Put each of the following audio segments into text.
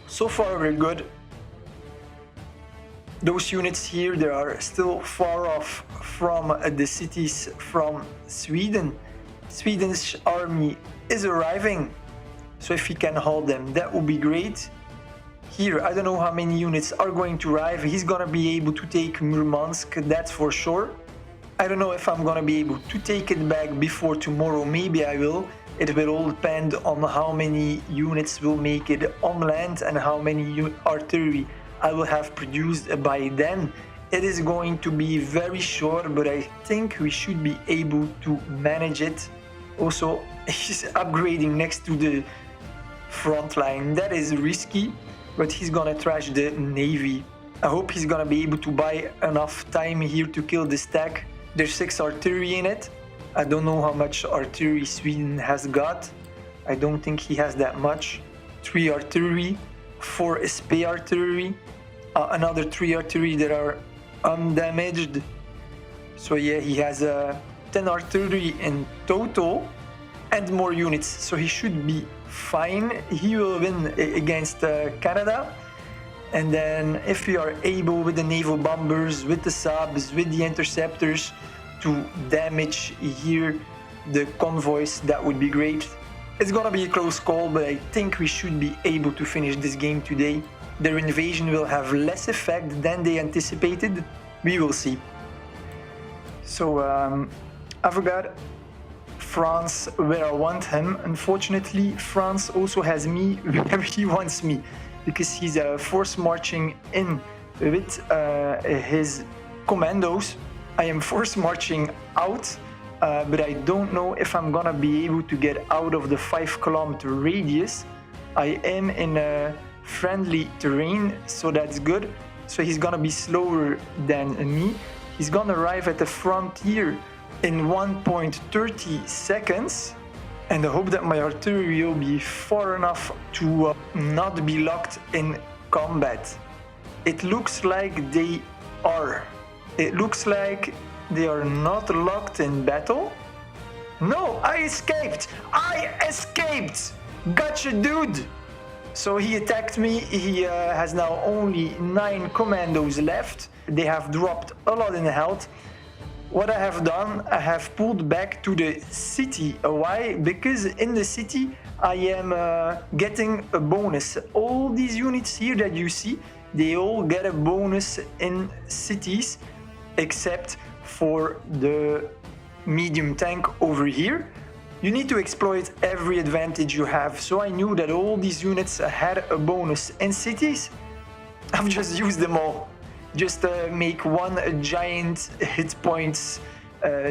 So far we're good. Those units here, they are still far off from the cities from Sweden. Sweden's army is arriving, so if he can hold them, that would be great. Here, I don't know how many units are going to arrive. He's gonna be able to take Murmansk, that's for sure. I don't know if I'm gonna be able to take it back before tomorrow. Maybe I will. It will all depend on how many units will make it on land and how many artillery I will have produced by then. It is going to be very short, but I think we should be able to manage it. Also, he's upgrading next to the front line. That is risky, but he's gonna trash the navy. I hope he's gonna be able to buy enough time here to kill the stack. There's 6 artillery in it. I don't know how much artillery Sweden has got. I don't think he has that much. 3 artillery, 4 SP artillery, another 3 artillery that are undamaged. So yeah, he has 10 artillery in total and more units, so he should be fine. He will win against Canada. And then if we are able with the naval bombers, with the subs, with the interceptors to damage here the convoys, that would be great. It's gonna be a close call, but I think we should be able to finish this game today. Their invasion will have less effect than they anticipated. We will see. So I forgot France where I want him. Unfortunately, France also has me where he wants me, because he's force marching in with his commandos. I am force marching out, but I don't know if I'm gonna be able to get out of the 5-kilometer radius. I am in a friendly terrain, so that's good. So he's gonna be slower than me. He's gonna arrive at the frontier in 1.30 seconds, and I hope that my artillery will be far enough to not be locked in combat. It looks like they are. It looks like they are not locked in battle. No, I escaped! I escaped! Gotcha, dude! So he attacked me. He has now only 9 commandos left. They have dropped a lot in health. What I have done, I have pulled back to the city. Why? Because in the city I am getting a bonus. All these units here that you see, they all get a bonus in cities, except for the medium tank over here. You need to exploit every advantage you have. So I knew that all these units had a bonus in cities. I've just used them all. Just make one giant hit points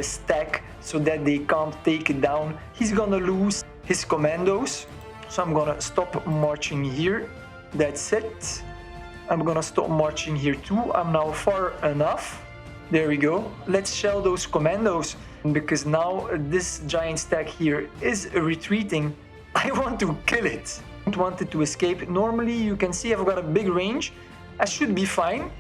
stack so that they can't take it down. He's gonna lose his commandos. So I'm gonna stop marching here. That's it. I'm gonna stop marching here too. I'm now far enough. There we go. Let's shell those commandos, because now this giant stack here is retreating. I want to kill it. I don't want it to escape. Normally you can see I've got a big range. I should be fine.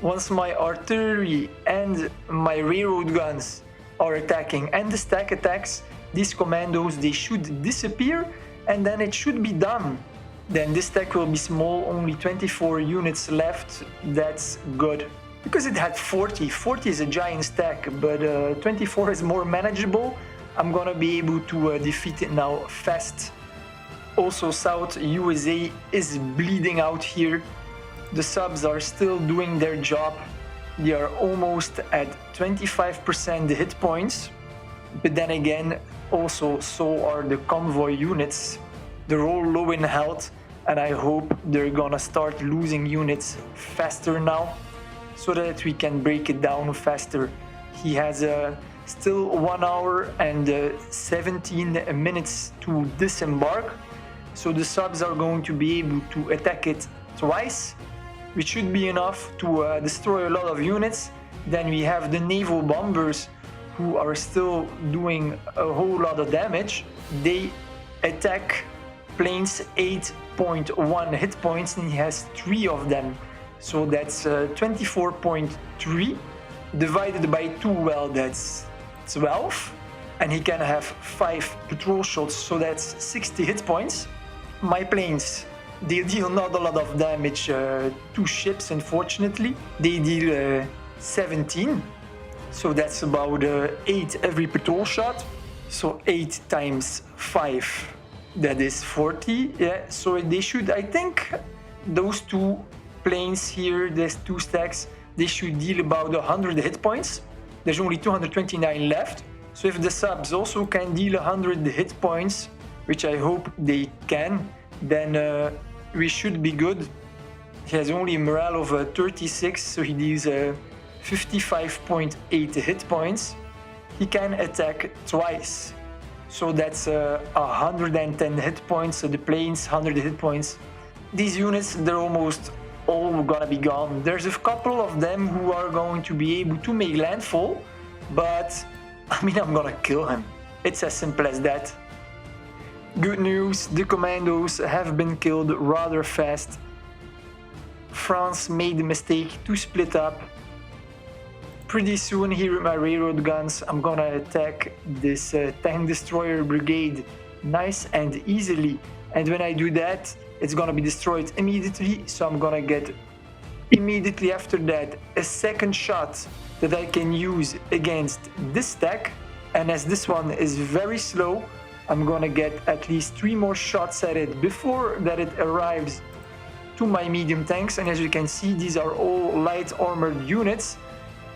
Once my artillery and my railroad guns are attacking and the stack attacks, these commandos, they should disappear, and then it should be done. Then this stack will be small, only 24 units left. That's good. Because it had 40. 40 is a giant stack, but 24 is more manageable. I'm gonna be able to defeat it now fast. Also, South USA is bleeding out here. The subs are still doing their job. They are almost at 25% hit points. But then again, also so are the convoy units. They're all low in health, and I hope they're gonna start losing units faster now, so that we can break it down faster. He has still 1 hour and 17 minutes to disembark. So the subs are going to be able to attack it twice, which should be enough to destroy a lot of units. Then we have the naval bombers, who are still doing a whole lot of damage. They attack planes 8.1 hit points, and he has 3 of them. So that's 24.3 divided by 2, well, that's 12. And he can have 5 patrol shots, so that's 60 hit points. My planes They deal not a lot of damage to ships, unfortunately. They deal 17, so that's about 8 every patrol shot. So 8 times 5, that is 40. Yeah, so they should, I think, those two planes here, there's 2 stacks, they should deal about 100 hit points. There's only 229 left. So if the subs also can deal 100 hit points, which I hope they can, then we should be good. He has only a morale of 36, so he deals 55.8 hit points. He can attack twice, so that's 110 hit points. So the planes, 100 hit points. These units, they're almost all gonna be gone. There's a couple of them who are going to be able to make landfall, but I mean, I'm gonna kill him. It's as simple as that. Good news, the commandos have been killed rather fast. France made the mistake to split up. Pretty soon here with my railroad guns, I'm gonna attack this tank destroyer brigade nice and easily. And when I do that, it's gonna be destroyed immediately. So I'm gonna get immediately after that a second shot that I can use against this stack. And as this one is very slow, I'm gonna get at least 3 more shots at it before that it arrives to my medium tanks. And as you can see, these are all light armored units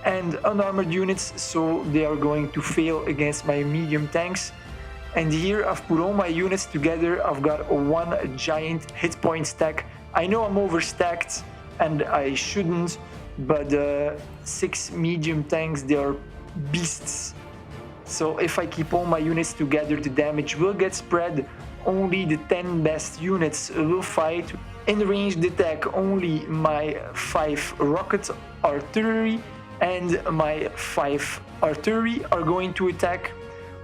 and unarmored units, so they are going to fail against my medium tanks. And here I've put all my units together. I've got one giant hit point stack. I know I'm overstacked and I shouldn't, but 6 medium tanks, they are beasts. So if I keep all my units together, the damage will get spread. Only the 10 best units will fight. In ranged attack, only my 5 rocket artillery and my 5 artillery are going to attack.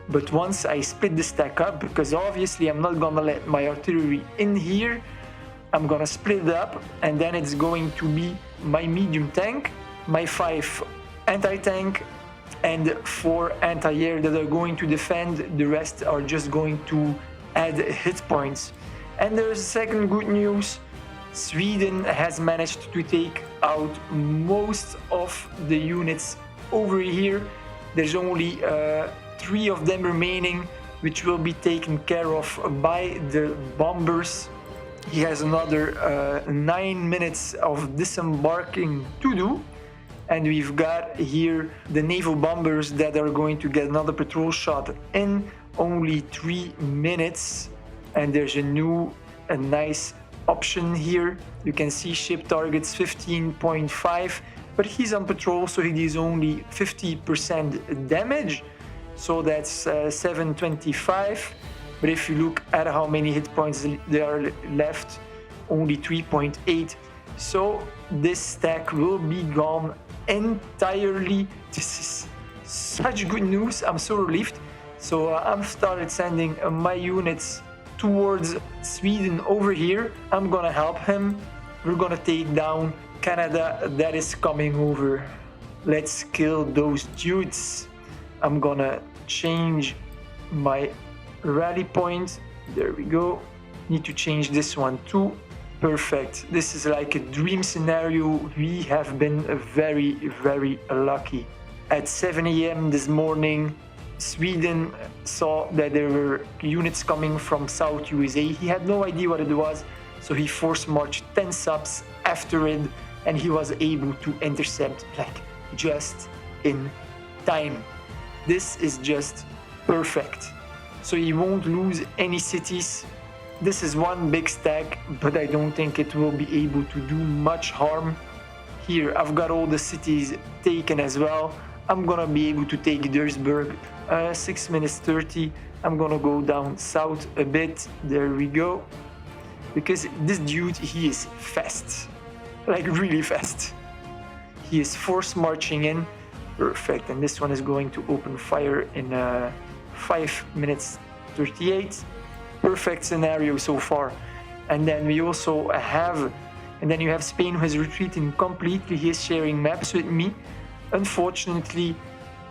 But once I split the stack up, because obviously I'm not gonna let my artillery in here, I'm gonna split it up, and then it's going to be my medium tank, my 5 anti-tank, and 4 anti-air that are going to defend. The rest are just going to add hit points. And there's a second good news. Sweden has managed to take out most of the units over here. There's only 3 of them remaining, which will be taken care of by the bombers. He has another 9 minutes of disembarking to do. And we've got here the naval bombers that are going to get another patrol shot in only 3 minutes. And there's a nice option here. You can see ship targets 15.5, but he's on patrol, so he deals only 50% damage. So that's 725. But if you look at how many hit points there are left, only 3.8. So this stack will be gone entirely. This is such good news. I'm so relieved. So I've started sending my units towards Sweden over here. I'm gonna help him. We're gonna take down Canada that is coming over. Let's kill those dudes. I'm gonna change my rally point. There we go. Need to change this one too. Perfect. This is like a dream scenario. We have been very, very lucky. At 7 a.m. this morning, Sweden saw that there were units coming from South USA. He had no idea what it was, so he force marched 10 subs after it, and he was able to intercept like just in time. This is just perfect. So he won't lose any cities. This is one big stack, but I don't think it will be able to do much harm. Here, I've got all the cities taken as well. I'm gonna be able to take Duisburg. 6 minutes 30. I'm gonna go down south a bit. There we go. Because this dude, he is fast. Like really fast. He is force marching in. Perfect. And this one is going to open fire in 5 minutes 38. Perfect scenario so far. And then we also have, and then you have Spain, who is retreating completely. He is sharing maps with me. Unfortunately,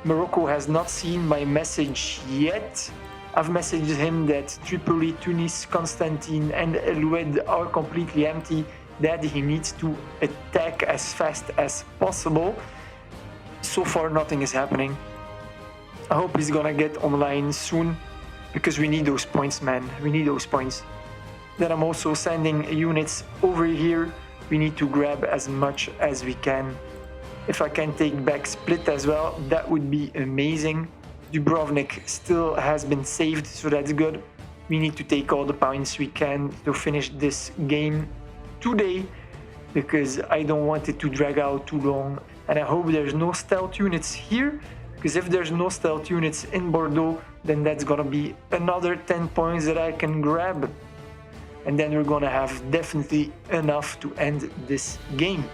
Morocco has not seen my message yet. I've messaged him that Tripoli, Tunis, Constantine and El-Wed are completely empty, that he needs to attack as fast as possible. So far nothing is happening. I hope he's gonna get online soon, because we need those points, man. We need those points. Then I'm also sending units over here. We need to grab as much as we can. If I can take back Split as well, that would be amazing. Dubrovnik still has been saved, so that's good. We need to take all the points we can to finish this game today, because I don't want it to drag out too long. And I hope there's no stealth units here, because if there's no stealth units in Bordeaux, then that's gonna be another 10 points that I can grab. And then we're gonna have definitely enough to end this game.